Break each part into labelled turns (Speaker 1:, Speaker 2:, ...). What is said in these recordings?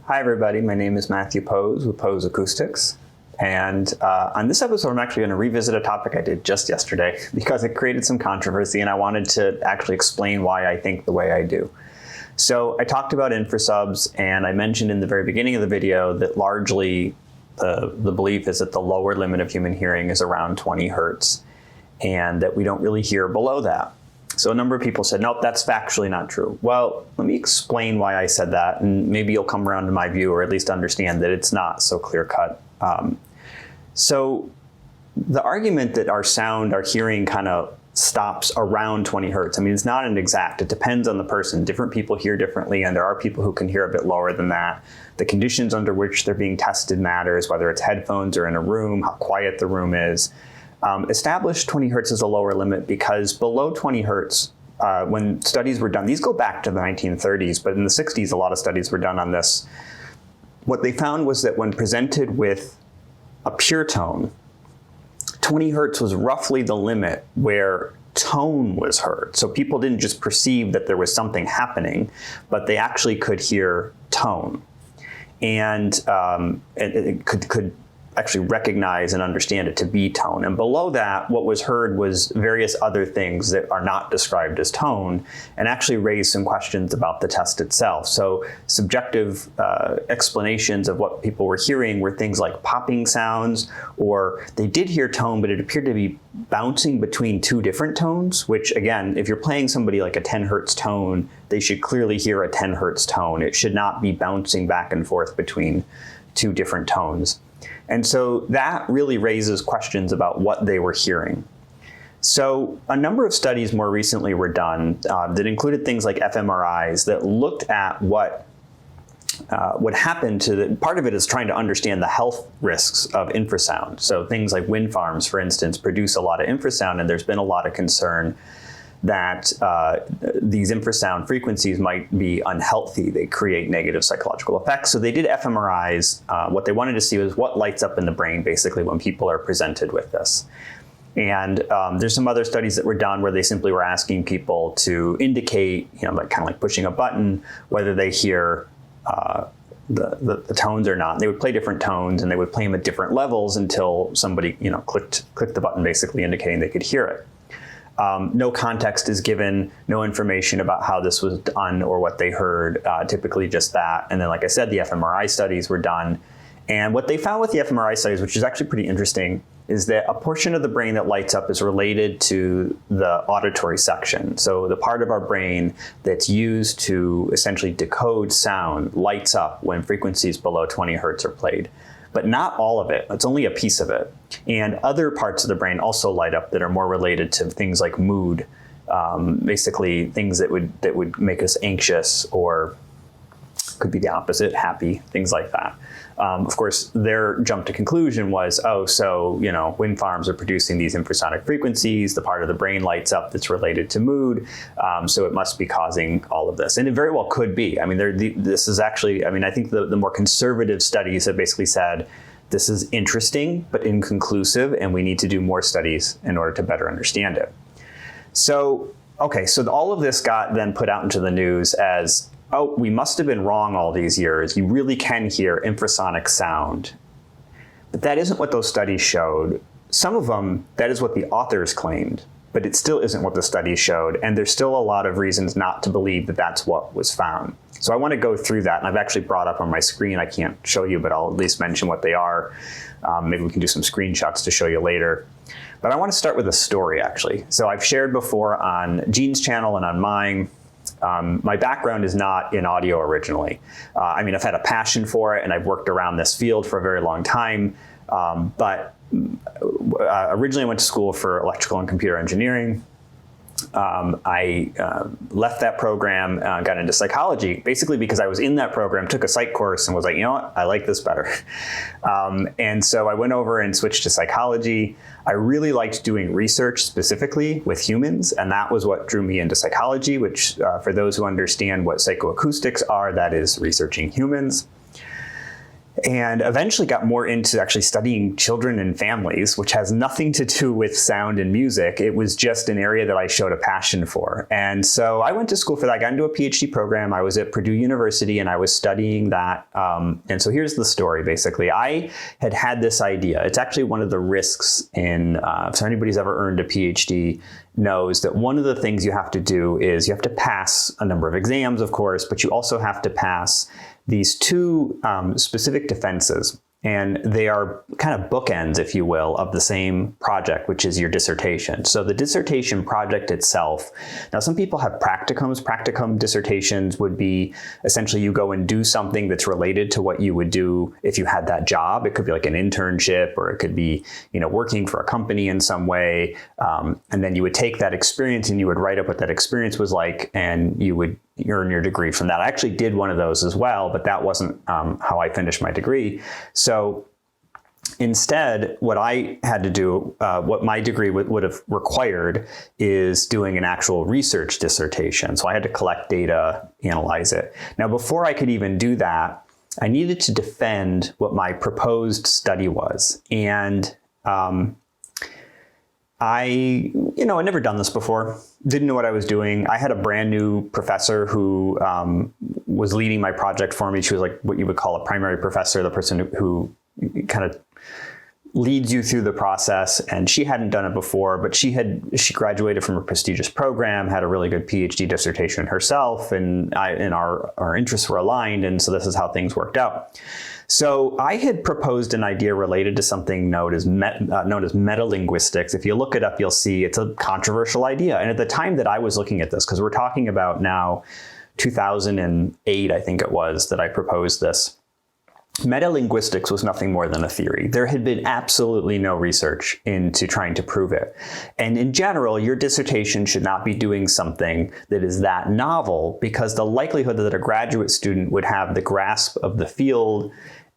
Speaker 1: Hi everybody, my name is Matthew Poes with Poes Acoustics. And on this episode, I'm actually going to revisit a topic I did just yesterday because it created some controversy and I wanted to actually explain why I think the way I do. So I talked about infrasubs and I mentioned in the very beginning of the video that largely the belief is that the lower limit of human hearing is around 20 hertz and that we don't really hear below that. So a number of people said, nope, that's factually not true. Well, let me explain why I said that, and maybe you'll come around to my view or at least understand that it's not so clear-cut. So the argument that our sound, our hearing kind of stops around 20 hertz, I mean, it's not an exact, it depends on the person. Different people hear differently, and there are people who can hear a bit lower than that. The conditions under which they're being tested matters, whether it's headphones or in a room, how quiet the room is. Established 20 hertz is a lower limit because below 20 hertz, when studies were done, these go back to the 1930s, but in the 60s, a lot of studies were done on this. What they found was that when presented with a pure tone, 20 hertz was roughly the limit where tone was heard. So people didn't just perceive that there was something happening, but they actually could hear tone. And it could actually recognize and understand it to be tone. And below that, what was heard was various other things that are not described as tone and actually raised some questions about the test itself. So subjective explanations of what people were hearing were things like popping sounds, or they did hear tone, but it appeared to be bouncing between two different tones, which again, if you're playing somebody like a 10 hertz tone, they should clearly hear a 10 hertz tone. It should not be bouncing back and forth between two different tones. And so that really raises questions about what they were hearing. So a number of studies more recently were done that included things like fMRIs that looked at what happened to the, part of it is trying to understand the health risks of infrasound. So things like wind farms, for instance, produce a lot of infrasound, and there's been a lot of concern that these infrasound frequencies might be unhealthy. They create negative psychological effects. So they did fMRIs. What they wanted to see was what lights up in the brain, basically, when people are presented with this. And there's some other studies that were done where they simply were asking people to indicate, like kind of like pushing a button, whether they hear the tones or not. And they would play different tones and they would play them at different levels until somebody, clicked the button, basically indicating they could hear it. No context is given, no information about how this was done or what they heard, typically just that. And then, like I said, the fMRI studies were done. And what they found with the fMRI studies, which is actually pretty interesting, is that a portion of the brain that lights up is related to the auditory section. So the part of our brain that's used to essentially decode sound lights up when frequencies below 20 hertz are played. But not all of it, it's only a piece of it. And other parts of the brain also light up that are more related to things like mood, basically things that would make us anxious, or could be the opposite, happy, things like that. Of course, their jump to conclusion was, wind farms are producing these infrasonic frequencies, the part of the brain lights up that's related to mood, so it must be causing all of this. And it very well could be. I mean, this is actually, I think the more conservative studies have basically said, this is interesting, but inconclusive, and we need to do more studies in order to better understand it. So, okay, so all of this got then put out into the news as, oh, we must have been wrong all these years. You really can hear infrasonic sound. But that isn't what those studies showed. Some of them, that is what the authors claimed, but it still isn't what the studies showed. And there's still a lot of reasons not to believe that that's what was found. So I want to go through that. And I've actually brought up on my screen, I can't show you, but I'll at least mention what they are. Maybe we can do some screenshots to show you later. But I want to start with a story, actually. So I've shared before on Gene's channel and on mine. My background is not in audio originally. I've had a passion for it and I've worked around this field for a very long time. But originally I went to school for electrical and computer engineering. I left that program, got into psychology, basically because I was in that program, took a psych course and was like, you know what, I like this better. And so I went over and switched to psychology. I really liked doing research specifically with humans, and that was what drew me into psychology, which for those who understand what psychoacoustics are, that is researching humans. and eventually got more into actually studying children and families, which has nothing to do with sound and music. It was just an area that I showed a passion for. And so I went to school for that. I got into a PhD program. I was at Purdue University and I was studying that. And so here's the story, basically. I had this idea. It's actually one of the risks in, if anybody's ever earned a PhD knows that one of the things you have to do is you have to pass a number of exams, of course, but you also have to pass these two specific defenses. And they are kind of bookends, if you will, of the same project, which is your dissertation. So the dissertation project itself, now some people have practicums. Practicum dissertations would be essentially you go and do something that's related to what you would do if you had that job. It could be like an internship, or it could be, working for a company in some way. And then you would take that experience and you would write up what that experience was like, and you would earn your degree from that. I actually did one of those as well, but that wasn't how I finished my degree. So instead, what I had to do, what my degree would have required, is doing an actual research dissertation. So I had to collect data, analyze it. Now, before I could even do that, I needed to defend what my proposed study was. And I'd never done this before, didn't know what I was doing. I had a brand new professor who was leading my project for me. She was like what you would call a primary professor, the person who kind of leads you through the process. And she hadn't done it before, but she graduated from a prestigious program, had a really good PhD dissertation herself, and our interests were aligned. And so this is how things worked out. So I had proposed an idea related to something known as metalinguistics. If you look it up, you'll see it's a controversial idea. And at the time that I was looking at this, because we're talking about now 2008, I think it was, that I proposed this, metalinguistics was nothing more than a theory. There had been absolutely no research into trying to prove it. And in general, your dissertation should not be doing something that is that novel, because the likelihood that a graduate student would have the grasp of the field,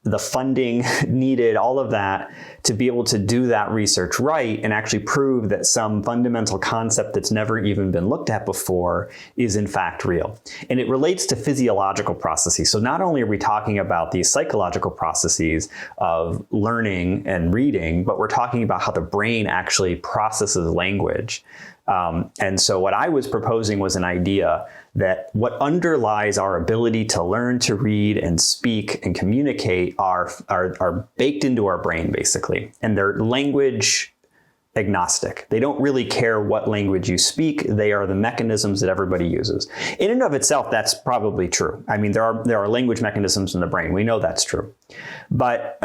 Speaker 1: the funding needed, all of that, to be able to do that research right and actually prove that some fundamental concept that's never even been looked at before is in fact real. And it relates to physiological processes. So not only are we talking about these psychological processes of learning and reading, but we're talking about how the brain actually processes language. And so what I was proposing was an idea that what underlies our ability to learn to read and speak and communicate are baked into our brain, basically. And they're language agnostic. They don't really care what language you speak. They are the mechanisms that everybody uses. In and of itself, that's probably true. I mean, there are language mechanisms in the brain. We know that's true. But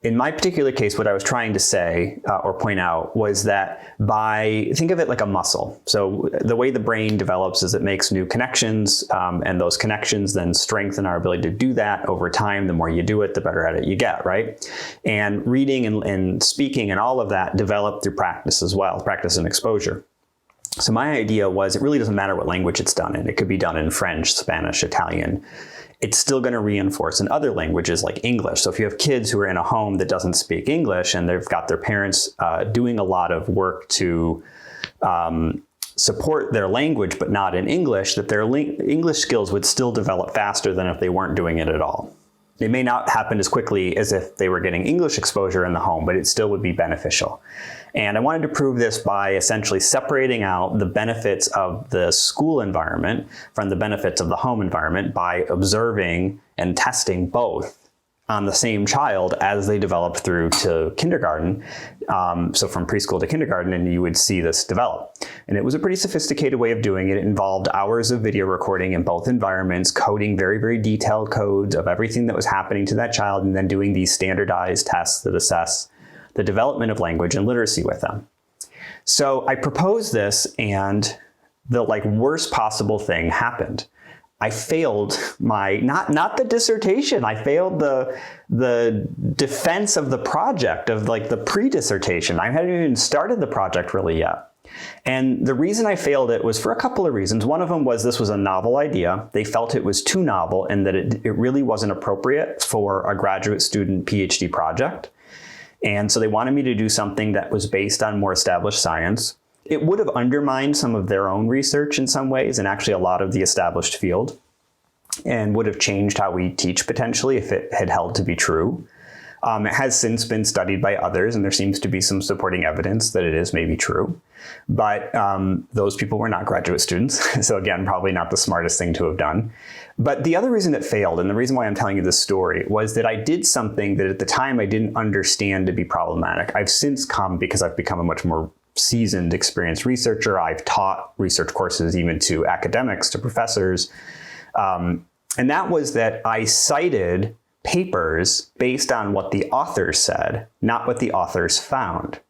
Speaker 1: in my particular case, what I was trying to say or point out was that think of it like a muscle. So the way the brain develops is it makes new connections, and those connections then strengthen our ability to do that over time. The more you do it, the better at it you get, right? And reading and speaking and all of that develop through practice as well, practice and exposure. So my idea was it really doesn't matter what language it's done in. It could be done in French, Spanish, Italian. It's still going to reinforce in other languages like English. So if you have kids who are in a home that doesn't speak English and they've got their parents doing a lot of work to support their language but not in English, that their English skills would still develop faster than if they weren't doing it at all. It may not happen as quickly as if they were getting English exposure in the home, but it still would be beneficial. And I wanted to prove this by essentially separating out the benefits of the school environment from the benefits of the home environment by observing and testing both on the same child as they develop through to kindergarten. So from preschool to kindergarten, and you would see this develop. And it was a pretty sophisticated way of doing it. It involved hours of video recording in both environments, coding very, very detailed codes of everything that was happening to that child, and then doing these standardized tests that assess the development of language and literacy with them. So I proposed this, and the worst possible thing happened. I failed not the dissertation. I failed the defense of the project, of the pre-dissertation. I hadn't even started the project really yet. And the reason I failed it was for a couple of reasons. One of them was this was a novel idea. They felt it was too novel and that it really wasn't appropriate for a graduate student PhD project. And so they wanted me to do something that was based on more established science. It would have undermined some of their own research in some ways, and actually a lot of the established field. and would have changed how we teach potentially if it had held to be true. It has since been studied by others, and there seems to be some supporting evidence that it is maybe true. But those people were not graduate students. So again, probably not the smartest thing to have done. But the other reason it failed, and the reason why I'm telling you this story, was that I did something that at the time I didn't understand to be problematic. I've since come, because I've become a much more seasoned, experienced researcher. I've taught research courses even to academics, to professors. And that was that I cited papers based on what the authors said, not what the authors found.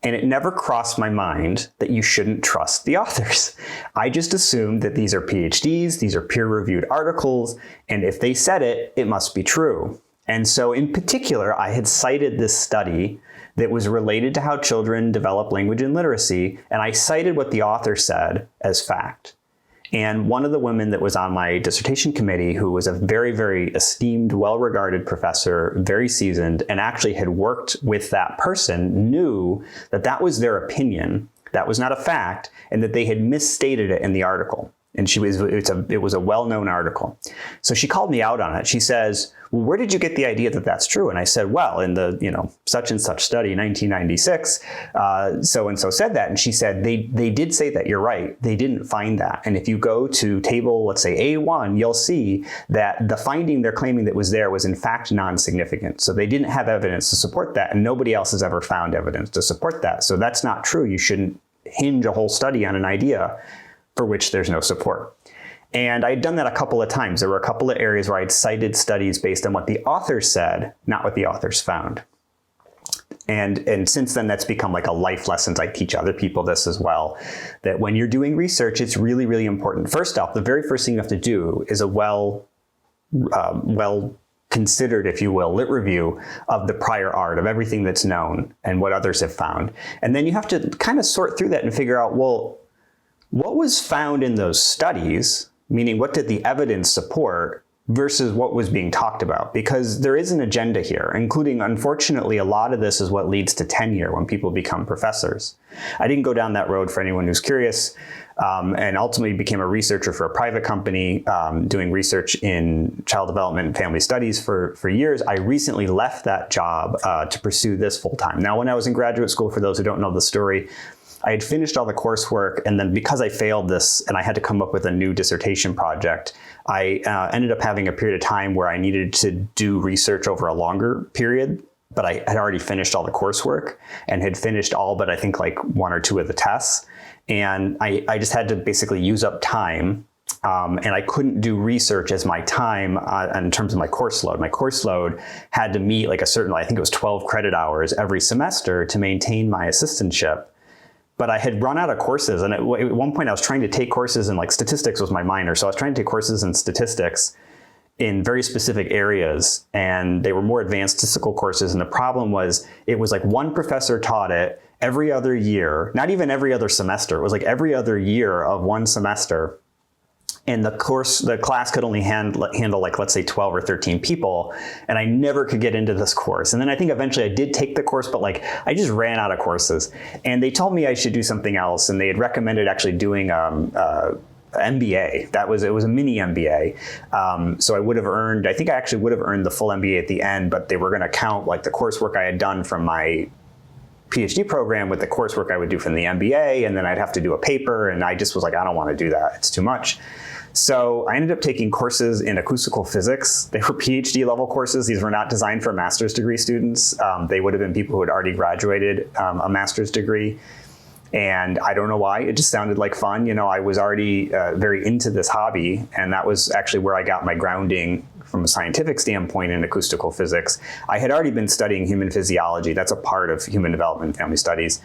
Speaker 1: And it never crossed my mind that you shouldn't trust the authors. I just assumed that these are PhDs, these are peer-reviewed articles, and if they said it, it must be true. And so in particular, I had cited this study that was related to how children develop language and literacy, and I cited what the author said as fact. And one of the women that was on my dissertation committee, who was a very, very esteemed, well-regarded professor, very seasoned, and actually had worked with that person, knew that that was their opinion, that was not a fact, and that they had misstated it in the article. And it was a well-known article. So she called me out on it. She says, well, where did you get the idea that that's true? And I said, well, in the, such and such study, 1996, so-and-so said that. And she said, they did say that, you're right. They didn't find that. And if you go to table, let's say A1, you'll see that the finding they're claiming that was there was in fact non-significant. So they didn't have evidence to support that, and nobody else has ever found evidence to support that. So that's not true. You shouldn't hinge a whole study on an idea for which there's no support. And I'd done that a couple of times. There were a couple of areas where I'd cited studies based on what the authors said, not what the authors found. And since then, that's become like a life lesson. I teach other people this as well, that when you're doing research, it's really, really important. First off, the very first thing you have to do is a well considered, if you will, lit review of the prior art, of everything that's known and what others have found. And then you have to kind of sort through that and figure out, well, what was found in those studies, meaning what did the evidence support, versus what was being talked about? Because there is an agenda here, including, unfortunately, a lot of this is what leads to tenure when people become professors. I didn't go down that road for anyone who's curious, and ultimately became a researcher for a private company doing research in child development and family studies for years. I recently left that job to pursue this full time. Now, when I was in graduate school, for those who don't know the story, I had finished all the coursework, and then because I failed this and I had to come up with a new dissertation project, I ended up having a period of time where I needed to do research over a longer period, but I had already finished all the coursework and had finished all but I think like one or two of the tests. And I just had to basically use up time, and I couldn't do research as my time in terms of my course load. My course load had to meet like a certain, I think it was 12 credit hours every semester to maintain my assistantship. But I had run out of courses, and at one point I was trying to take courses in, like, statistics was my minor, so I was trying to take courses in statistics in very specific areas, and they were more advanced statistical courses, and the problem was it was like one professor taught it every other year, not even every other semester, it was like every other year of one semester. And the class could only handle like, let's say 12 or 13 people. And I never could get into this course. And then I think eventually I did take the course, but like I just ran out of courses. And they told me I should do something else. And they had recommended actually doing MBA. It was a mini MBA. So I think I actually would have earned the full MBA at the end, but they were going to count like the coursework I had done from my PhD program with the coursework I would do from the MBA, and then I'd have to do a paper, and I just was like, I don't want to do that. It's too much. So I ended up taking courses in acoustical physics. They were PhD level courses. These were not designed for master's degree students. They would have been people who had already graduated a master's degree. And I don't know why, it just sounded like fun. I was already very into this hobby, and that was actually where I got my grounding from a scientific standpoint in acoustical physics. I had already been studying human physiology. That's a part of human development and family studies.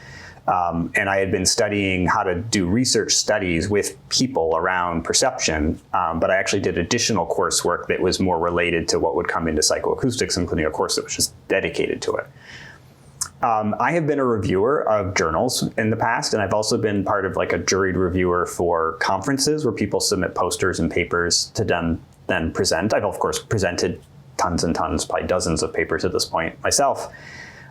Speaker 1: And I had been studying how to do research studies with people around perception, but I actually did additional coursework that was more related to what would come into psychoacoustics, including a course that was just dedicated to it. I have been a reviewer of journals in the past, and I've also been part of like a juried reviewer for conferences where people submit posters and papers to then present. I've of course presented tons and tons, probably dozens of papers at this point myself.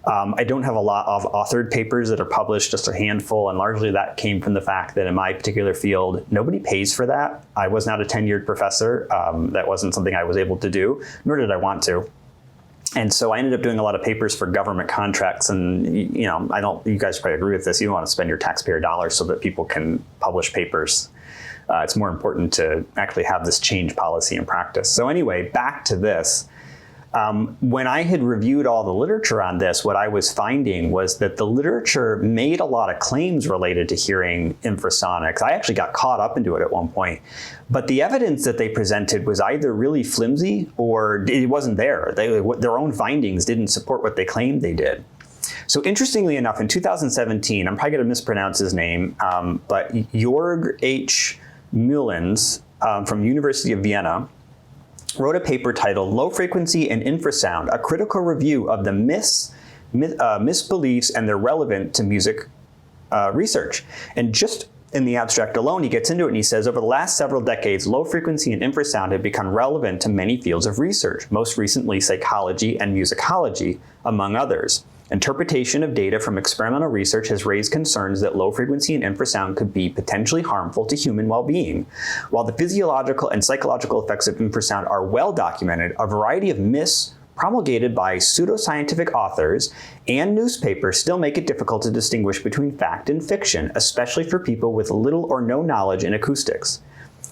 Speaker 1: I don't have a lot of authored papers that are published, just a handful, and largely that came from the fact that in my particular field, nobody pays for that. I was not a tenured professor. That wasn't something I was able to do, nor did I want to. And so I ended up doing a lot of papers for government contracts, and you guys probably agree with this, you don't want to spend your taxpayer dollars so that people can publish papers. It's more important to actually have this change policy in practice. So anyway, back to this. When I had reviewed all the literature on this, what I was finding was that the literature made a lot of claims related to hearing infrasonics. I actually got caught up into it at one point. But the evidence that they presented was either really flimsy or it wasn't there. Their own findings didn't support what they claimed they did. So interestingly enough, in 2017, I'm probably going to mispronounce his name, but Jörg H. Mullins from University of Vienna wrote a paper titled Low Frequency and Infrasound, a critical review of the misbeliefs and their relevance to music research. And just in the abstract alone, he gets into it and he says, over the last several decades, low frequency and infrasound have become relevant to many fields of research, most recently psychology and musicology, among others. Interpretation of data from experimental research has raised concerns that low frequency and infrasound could be potentially harmful to human well-being. While the physiological and psychological effects of infrasound are well documented, a variety of myths promulgated by pseudoscientific authors and newspapers still make it difficult to distinguish between fact and fiction, especially for people with little or no knowledge in acoustics.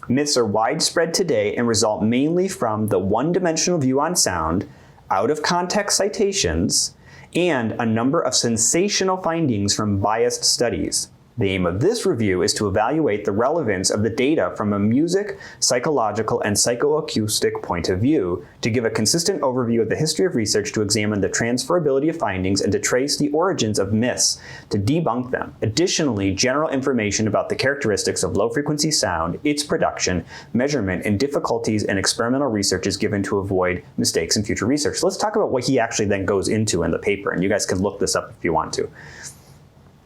Speaker 1: Myths are widespread today and result mainly from the one-dimensional view on sound, out-of-context citations, and a number of sensational findings from biased studies. The aim of this review is to evaluate the relevance of the data from a music, psychological, and psychoacoustic point of view, to give a consistent overview of the history of research, to examine the transferability of findings, and to trace the origins of myths, to debunk them. Additionally, general information about the characteristics of low-frequency sound, its production, measurement, and difficulties in experimental research is given to avoid mistakes in future research. So let's talk about what he actually then goes into in the paper, and you guys can look this up if you want to.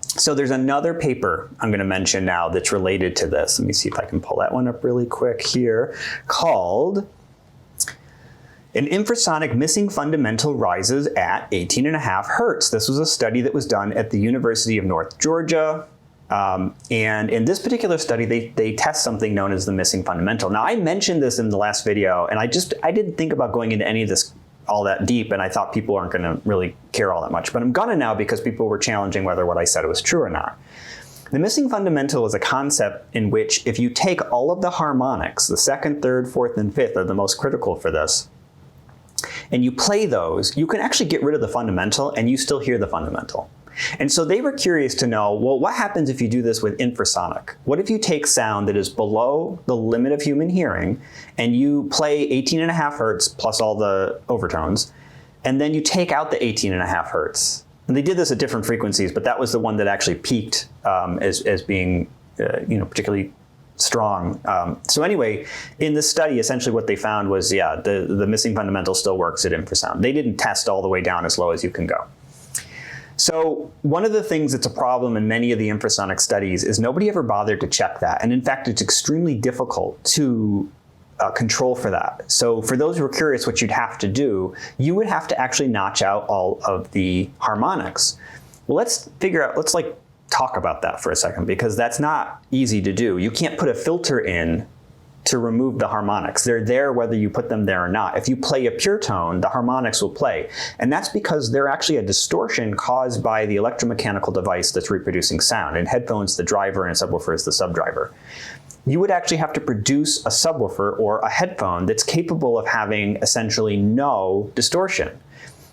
Speaker 1: So there's another paper I'm going to mention now that's related to this. Let me see if I can pull that one up really quick here, called An Infrasonic Missing Fundamental Rises at 18.5 Hertz. This was a study that was done at the University of North Georgia. And in this particular study, they test something known as the missing fundamental. Now, I mentioned this in the last video, and I didn't think about going into any of this all that deep, and I thought people aren't going to really care all that much. But I'm gonna now, because people were challenging whether what I said was true or not. The missing fundamental is a concept in which if you take all of the harmonics, the second, third, fourth, and fifth are the most critical for this, and you play those, you can actually get rid of the fundamental and you still hear the fundamental. And so they were curious to know, well, what happens if you do this with infrasonic? What if you take sound that is below the limit of human hearing and you play 18.5 hertz plus all the overtones, and then you take out the 18.5 hertz? And they did this at different frequencies, but that was the one that actually peaked as being particularly strong. So anyway, in this study, essentially what they found was, yeah, the missing fundamental still works at infrasound. They didn't test all the way down as low as you can go. So one of the things that's a problem in many of the infrasonic studies is nobody ever bothered to check that. And in fact, it's extremely difficult to control for that. So for those who are curious what you'd have to do, you would have to actually notch out all of the harmonics. Well, let's talk about that for a second, because that's not easy to do. You can't put a filter in to remove the harmonics. They're there whether you put them there or not. If you play a pure tone, the harmonics will play. And that's because they're actually a distortion caused by the electromechanical device that's reproducing sound. In headphones, the driver, and a subwoofer is the subdriver. You would actually have to produce a subwoofer or a headphone that's capable of having essentially no distortion.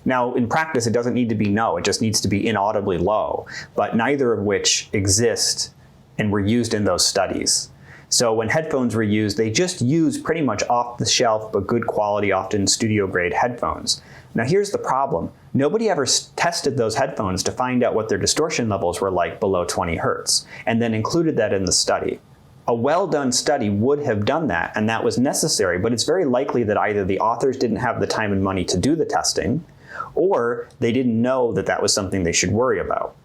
Speaker 1: Now, in practice, it doesn't need to be no, it just needs to be inaudibly low, but neither of which exist and were used in those studies. So when headphones were used, they just used pretty much off-the-shelf but good quality, often studio-grade headphones. Now here's the problem. Nobody ever tested those headphones to find out what their distortion levels were like below 20 hertz, and then included that in the study. A well-done study would have done that, and that was necessary, but it's very likely that either the authors didn't have the time and money to do the testing, or they didn't know that that was something they should worry about.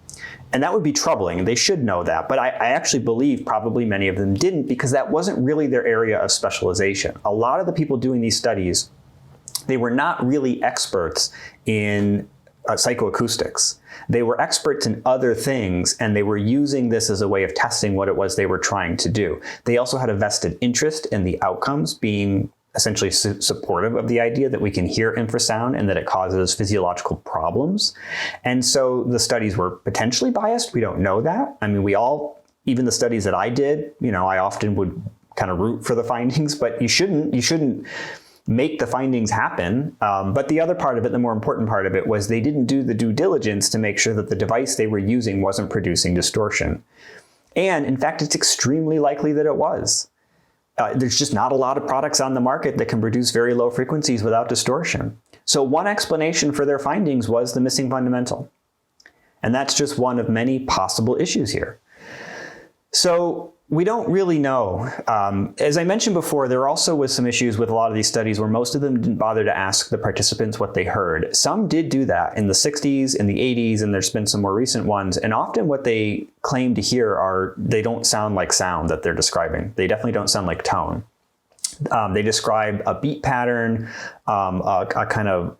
Speaker 1: And that would be troubling, and they should know that. But I actually believe probably many of them didn't, because that wasn't really their area of specialization. A lot of the people doing these studies, they were not really experts in psychoacoustics. They were experts in other things, and they were using this as a way of testing what it was they were trying to do. They also had a vested interest in the outcomes, being essentially supportive of the idea that we can hear infrasound and that it causes physiological problems. And so the studies were potentially biased. We don't know that. I mean, even the studies that I did, I often would kind of root for the findings, but you shouldn't make the findings happen. But the other part of it, the more important part of it, was they didn't do the due diligence to make sure that the device they were using wasn't producing distortion. And in fact, it's extremely likely that it was. There's just not a lot of products on the market that can produce very low frequencies without distortion. So one explanation for their findings was the missing fundamental. And that's just one of many possible issues here. So we don't really know. As I mentioned before, there also was some issues with a lot of these studies where most of them didn't bother to ask the participants what they heard. Some did do that in the 60s, in the 80s, and there's been some more recent ones. And often what they claim to hear they don't sound like sound that they're describing. They definitely don't sound like tone. They describe a beat pattern, a kind of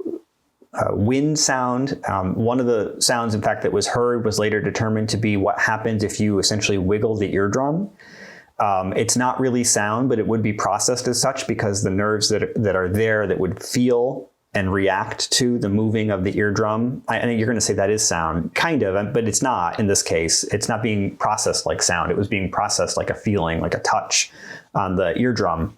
Speaker 1: wind sound. One of the sounds, in fact, that was heard was later determined to be what happens if you essentially wiggle the eardrum. It's not really sound, but it would be processed as such because the nerves that are there that would feel and react to the moving of the eardrum. I think you're going to say that is sound, kind of, but it's not in this case. It's not being processed like sound. It was being processed like a feeling, like a touch on the eardrum.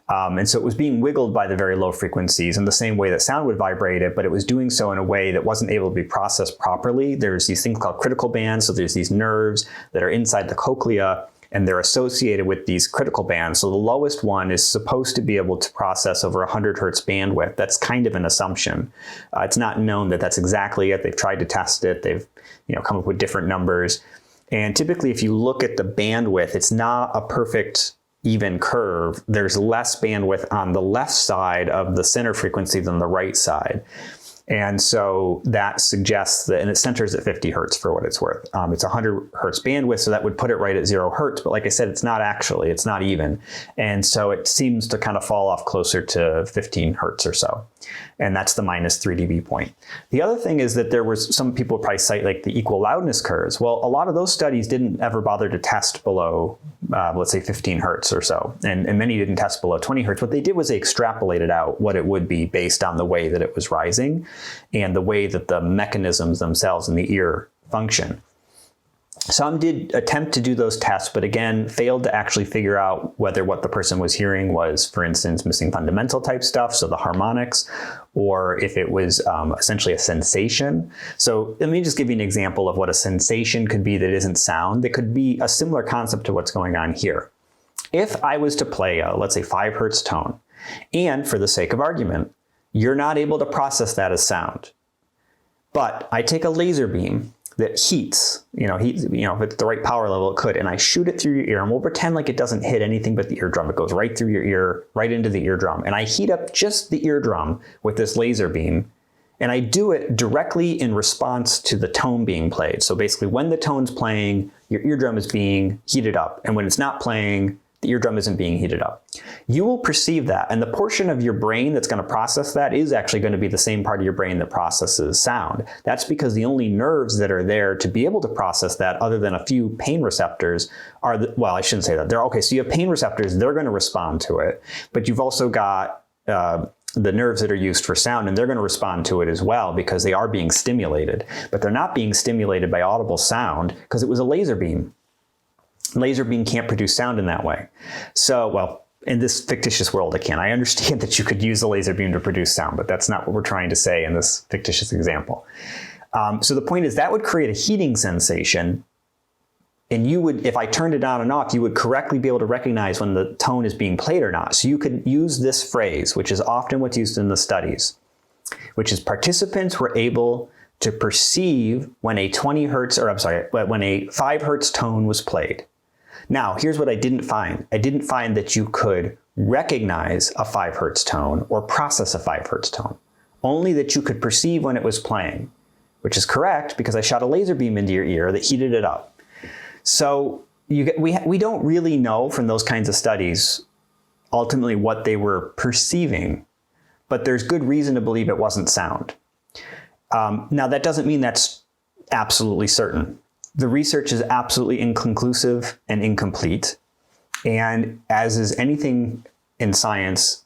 Speaker 1: And so it was being wiggled by the very low frequencies in the same way that sound would vibrate it, but it was doing so in a way that wasn't able to be processed properly. There's these things called critical bands. So there's these nerves that are inside the cochlea, and they're associated with these critical bands. So the lowest one is supposed to be able to process over 100 hertz bandwidth. That's kind of an assumption. It's not known that that's exactly it. They've tried to test it. They've come up with different numbers. And typically, if you look at the bandwidth, it's not a perfect even curve. There's less bandwidth on the left side of the center frequency than the right side. And so that suggests that, and it centers at 50 hertz for what it's worth. It's 100 hertz bandwidth, so that would put it right at 0 hertz. But like I said, it's not even. And so it seems to kind of fall off closer to 15 hertz or so. And that's the minus 3 dB point. The other thing is that there was, some people probably cite like the equal loudness curves. Well, a lot of those studies didn't ever bother to test below, let's say 15 hertz or so. And many didn't test below 20 hertz. What they did was they extrapolated out what it would be based on the way that it was rising and the way that the mechanisms themselves in the ear function. Some did attempt to do those tests, but again, failed to actually figure out whether what the person was hearing was, for instance, missing fundamental type stuff, so the harmonics, or if it was essentially a sensation. So let me just give you an example of what a sensation could be that isn't sound. That could be a similar concept to what's going on here. If I was to play a, let's say, 5 hertz tone, and for the sake of argument, you're not able to process that as sound, but I take a laser beam that heats, if it's the right power level, it could, and I shoot it through your ear, and we'll pretend like it doesn't hit anything but the eardrum. It goes right through your ear, right into the eardrum, and I heat up just the eardrum with this laser beam, and I do it directly in response to the tone being played. So basically, when the tone's playing, your eardrum is being heated up, and when it's not playing, the eardrum isn't being heated up. You will perceive that, and the portion of your brain that's going to process that is actually going to be the same part of your brain that processes sound. That's because the only nerves that are there to be able to process that, other than a few pain receptors, are, well, I shouldn't say that. So you have pain receptors, they're going to respond to it, but you've also got the nerves that are used for sound, and they're going to respond to it as well because they are being stimulated, but they're not being stimulated by audible sound because it was a laser beam. Laser beam can't produce sound in that way. So, well, in this fictitious world, it can. I understand that you could use a laser beam to produce sound, but that's not what we're trying to say in this fictitious example. So the point is that would create a heating sensation, and you would, if I turned it on and off, you would correctly be able to recognize when the tone is being played or not. So you could use this phrase, which is often what's used in the studies, which is participants were able to perceive when a 20 hertz, or I'm sorry, when a 5 hertz tone was played. Now, here's what I didn't find. I didn't find that you could recognize a 5 hertz tone or process a 5 hertz tone. Only that you could perceive when it was playing, which is correct because I shot a laser beam into your ear that heated it up. So we don't really know from those kinds of studies ultimately what they were perceiving, but there's good reason to believe it wasn't sound. Now, that doesn't mean that's absolutely certain. The research is absolutely inconclusive and incomplete. And as is anything in science,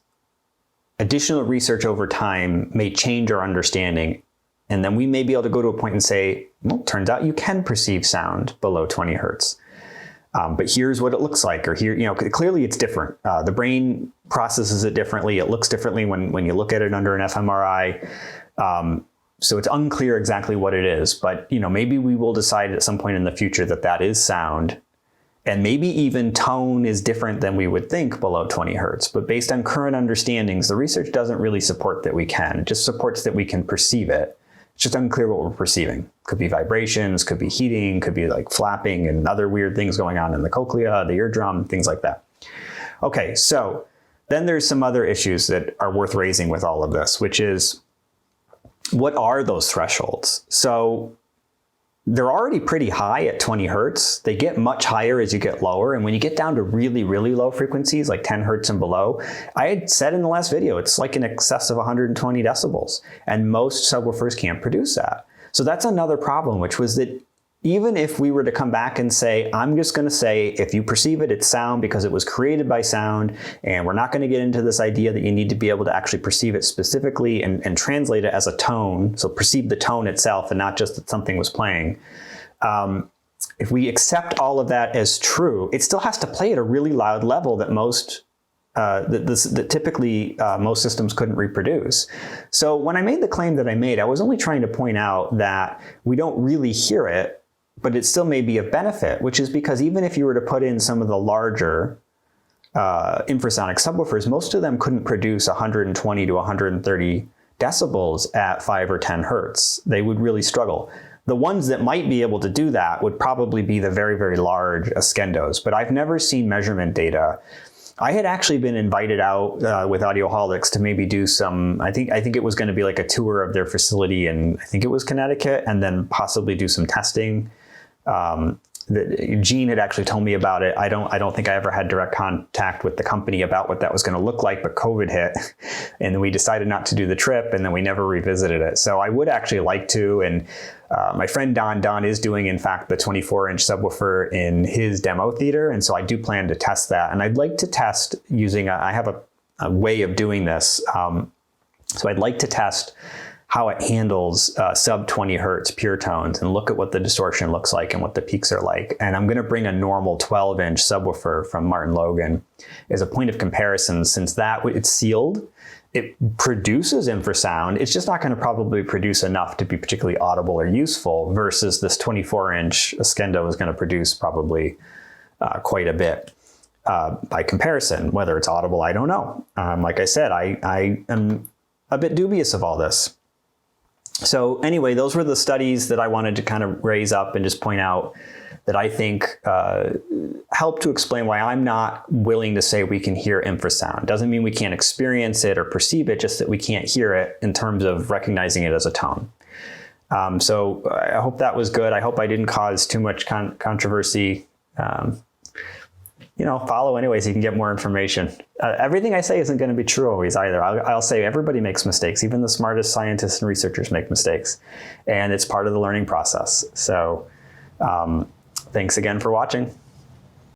Speaker 1: additional research over time may change our understanding. And then we may be able to go to a point and say, well, turns out you can perceive sound below 20 hertz. But here's what it looks like, or here, clearly it's different. The brain processes it differently. It looks differently when you look at it under an fMRI. So it's unclear exactly what it is, but maybe we will decide at some point in the future that that is sound, and maybe even tone is different than we would think below 20 hertz. But based on current understandings, the research doesn't really support that we can. It just supports that we can perceive it. It's just unclear what we're perceiving. Could be vibrations, could be heating, could be like flapping and other weird things going on in the cochlea, the eardrum, things like that. Okay, so then there's some other issues that are worth raising with all of this, which is, what are those thresholds? So they're already pretty high at 20 hertz. They get much higher as you get lower. And when you get down to really, really low frequencies, like 10 hertz and below, I had said in the last video, it's like in excess of 120 decibels. And most subwoofers can't produce that. So that's another problem, which was that even if we were to come back and say, I'm just going to say, if you perceive it, it's sound because it was created by sound, and we're not going to get into this idea that you need to be able to actually perceive it specifically and translate it as a tone, so perceive the tone itself and not just that something was playing. If we accept all of that as true, it still has to play at a really loud level that typically most systems couldn't reproduce. So when I made the claim that I made, I was only trying to point out that we don't really hear it, but it still may be a benefit, which is because even if you were to put in some of the larger infrasonic subwoofers, most of them couldn't produce 120 to 130 decibels at 5 or 10 hertz. They would really struggle. The ones that might be able to do that would probably be the very, very large Ascendos, but I've never seen measurement data. I had actually been invited out with Audioholics to maybe do some, I think it was going to be like a tour of their facility in, I think it was Connecticut, and then possibly do some testing. Gene had actually told me about it. I don't think I ever had direct contact with the company about what that was going to look like, but COVID hit and then we decided not to do the trip, and then we never revisited it. So I would actually like to, and my friend Don is doing, in fact, the 24-inch subwoofer in his demo theater. And so I do plan to test that. And I'd like to test using, I have a way of doing this. So I'd like to test how it handles sub 20 hertz pure tones and look at what the distortion looks like and what the peaks are like. And I'm going to bring a normal 12-inch subwoofer from Martin Logan as a point of comparison, since it's sealed. It produces infrasound. It's just not going to probably produce enough to be particularly audible or useful, versus this 24-inch Ascendo is going to produce probably quite a bit by comparison. Whether it's audible, I don't know. Like I said, I am a bit dubious of all this. So anyway, those were the studies that I wanted to kind of raise up and just point out that I think help to explain why I'm not willing to say we can hear infrasound. Doesn't mean we can't experience it or perceive it, just that we can't hear it in terms of recognizing it as a tone. So I hope that was good. I hope I didn't cause too much controversy. Follow anyway so you can get more information. Everything I say isn't going to be true always either. I'll say everybody makes mistakes. Even the smartest scientists and researchers make mistakes. And it's part of the learning process. So thanks again for watching.